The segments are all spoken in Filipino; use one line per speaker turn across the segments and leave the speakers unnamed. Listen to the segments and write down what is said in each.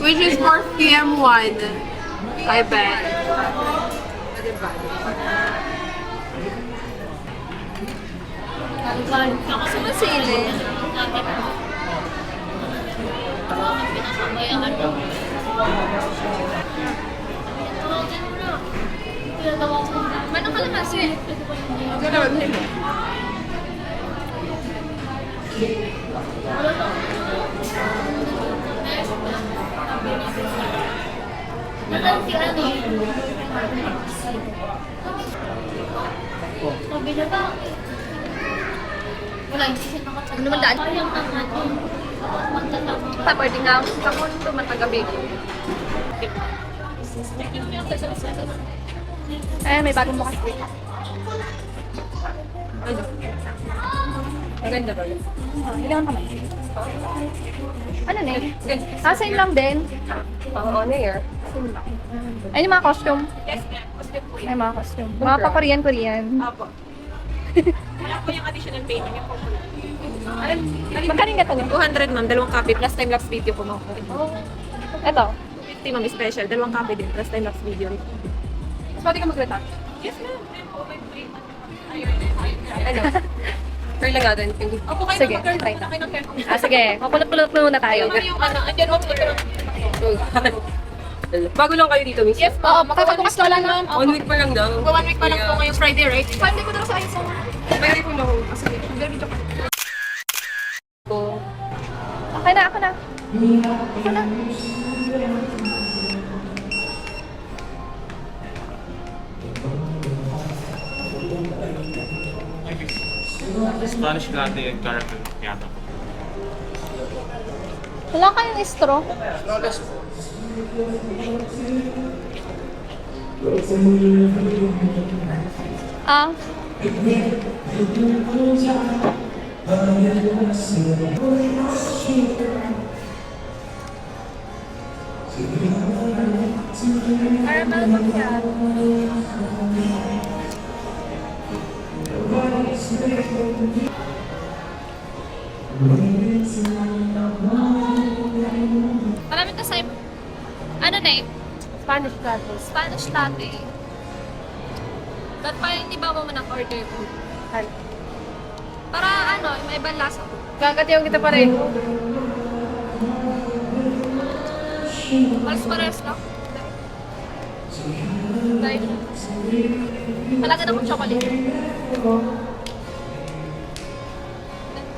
Which is for PM1. I bet.
Ako sumasili. Manong kalabasi? Wala, hindi siya nakatagal. Ano naman daan? Pwede nga ako tumatagabi. Eh, may bagong bukas.
Maganda ba yun?
Ilangan ka man. Ano na eh? Same lang din.
Oo, na year.
Ay, yung mga costume.
Yes, ma'am. Costume po
Ay, mga costume. Mga pa-Korean.
Apo. Wala po yung additional payment. Yung po po.
Magkano nga ito?
200 ma'am, dalawang copy plus time-lapse video po mo.
Ito.
50 ma'am, special. Dalawang copy din plus time-lapse video.
Mas pwede ka mag-retouch.
Yes ma'am. Ano? Curl lang natin. Opo, kayo
Sige,
mag-curl.
try na.
Kayo ng curl.
Sige. Papulot-pulot muna tayo.
Yung ano, andyan mo, bago lang kayo dito, miss?
Yes, oo. Makapagbukas na lang, ma'am.
1 week pa lang daw.
1 week pa lang po ngayong Friday, right? Friday ko na sa ayos.
Pwede po lang. Sige.
Okay na, ako na. Ako na.
Spanish latte and caramel macchiato.
Wala kayong straw? Ah. Caramel macchiato. Maraming to sa ano na eh?
Spanish latte.
Spanish latte. Ba't pa hindi ba mo order ko? Para ano, may ibang lasa.
Gagatiyaw kita pa rin.
Pares-pares lang. Dahil. Talaga na kong chocolate.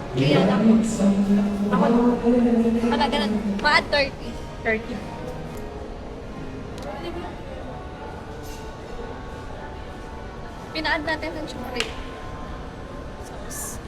Kaya lang. Ako. Talaga na. Ma-add 30.
30.
Pina-add natin ng chocolate.